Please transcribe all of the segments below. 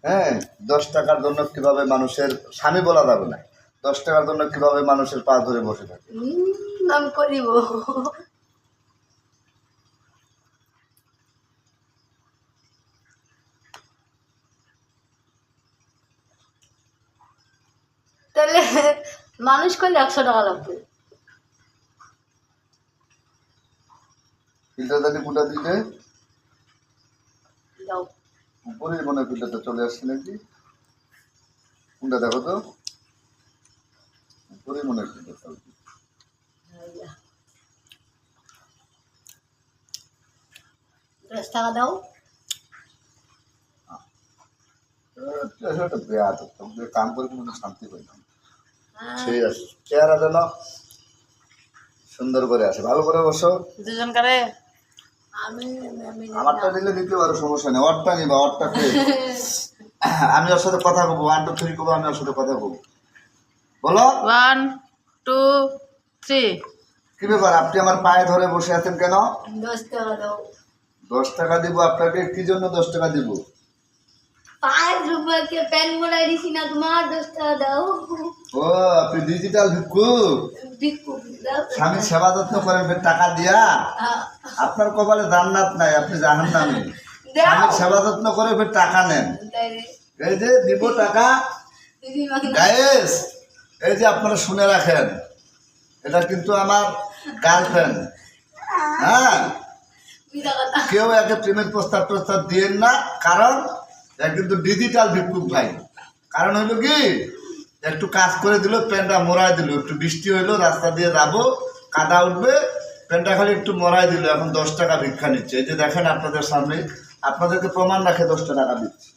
হ্যাঁ, 10 টাকার জন্য কিভাবে মানুষের স্বামী বলা যাবে না, 10 টাকার জন্য কিভাবে মানুষের পা ধরে বসে থাকে। আমি করিব। তাহলে মানুষ করলে 100 টাকা লাগবে। ফিল্টারদানি কোনটা দিলে দাও। উপরে মনে হয় ফিল্টারটা চলে আসছে নাকি, কোনটা দেখো তো, উপরে মনে হয় ফিল্টারটা। 10 টাকা দাও। কাম করে কোনো শান্তি পাই না। ঠিক আছে, চেহারা যেন সুন্দর করে আসে, ভালো করে বসো। দুজন করে আমারটা নিলে দিতে পারো, সমস্যা নেই। অরটা নিবা, অরটা খেয়ে আমি ওর সাথে কথা বলবো, 1 2 3 করবো, আমি ওর সাথে কথা বলবো। বলো 1 2 3। কি ব্যাপার, আপনি আমার পায়ে ধরে বসে আছেন কেন? 10 টাকা দাও। 10 টাকা দিব আপনাকে, কি জন্য 10 টাকা দিব? 5 রুপিয়া পেন মোড়াই দিছি না তোমার, 10 টাকা দাও। ও, আপনি ডিজিটাল ভিক্ষুক, ভিক্ষুক দাও। স্বামী সেবা যত্ন করেন ফের টাকা দিয়া? আপনার কপালে জান্নাত নাই, আপনি জাহান্নামী। স্বামী সেবা যত্ন করে ফের টাকা নেন। এই যে দিব টাকা গাইস, এই যে আপনারা শুনে রাখেন, এটা কিন্তু আমার গার্লফ্রেন্ড। হ্যাঁ, কেউ একে প্রেমের প্রস্তাব দিয়েন না, কারণ এটা কিন্তু ডিজিটাল ভিক্ষুক ভাই। কারণ হইলো কি, একটু কাজ করে দিল, প্যান্টটা মোড়াই দিল, একটু বৃষ্টি হইলো, রাস্তা দিয়ে যাবো, কাদা উঠবে, প্যান্টটা খালি একটু মোড়াই দিল, এখন 10 টাকা ভিক্ষা নিচ্ছে। এই যে দেখেন আপনাদের সামনে, আপনাদেরকে প্রমাণ রাখে 10 টাকা দিচ্ছে।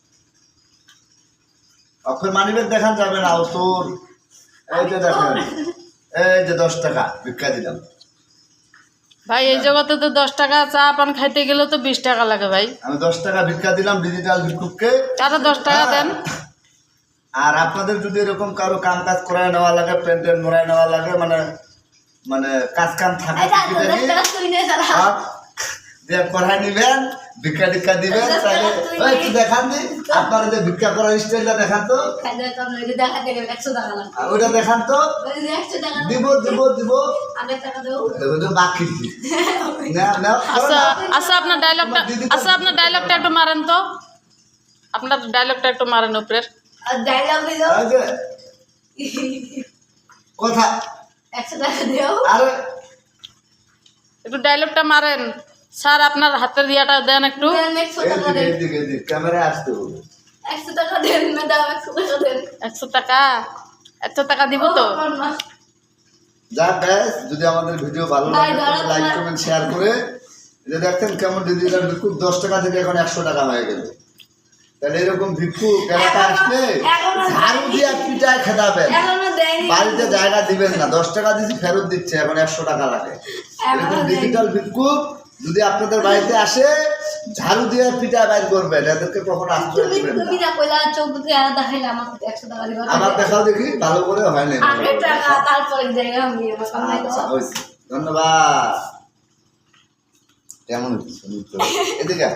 অক্ষয় মানিব্যাগ দেখান যাবে না, ও তোর। এই যে দেখেন, এই যে 10 টাকা ভিক্ষা দিলাম। ভাই এই জগতে তো 10 টাকা চা পান খাইতে গেলে তো 20 টাকা লাগে ভাই। আমি 10 টাকা ভিক্ষা দিলাম ডিজিটাল ভিক্ষুককে। তারা 10 টাকা দেন। আর আপনাদের যদি এরকম কারো কাম কাজ করায় নেওয়া লাগে, পেন্টেন মোড়ায় নেওয়া লাগে, মানে কাজ কাম থাকে, করাই নিবেন, ভিক্ষা টিক্ষা দিবেন, তাহলে একটু দেখান দি আপনারা যে ভিক্ষা করার স্টাইলটা দেখান তো, ওইটা দেখান তো। দিব দিব দিব বাকি। আচ্ছা আপনার ডায়লগটা একটু মারেন তো, আপনার ডায়লগটা একটু মারেন উপরের কথা। 100 টাকা দাও। আরে একটু ডায়লগটা মারেন স্যার, আপনার হাতের ইয়াটা দেন একটু। 100 টাকা দেন। ক্যামেরায় আসতে বলবো। 100 টাকা দেন, ম্যাডাম 100 টাকা দেন। 100 টাকা, 100 টাকা দিব তো। যাক গাইস, যদি আমাদের ভিডিও ভালো লাগে তাহলে লাইক কমেন্ট শেয়ার করে, যে দেখতেন কেমন ডিজিটাল ভিক্ষুক 10 টাকা থেকে এখন 100 টাকা হয়ে গেল। তাহলে এরকম ভিক্ষুক এলাকা আসলে ঝাড়ু দিয়ে পিটায় খেদাবেন, বাড়িতে জায়গা দিবেন না। 10 টাকা দিয়েছি ফেরত দিচ্ছে, এখন 100 টাকা লাগে। এরকম ডিজিটাল ভিক্ষুক যদি আপনাদের বাড়িতে আসে, ঝাড়ু দিয়ে পিটায় বাইর করবেন, এদেরকে কখনো আশ্রয় দিবেন না। আমার দেখাও দেখি, ভালো করে হয় না। ধন্যবাদ। কেমন হচ্ছে এদিকে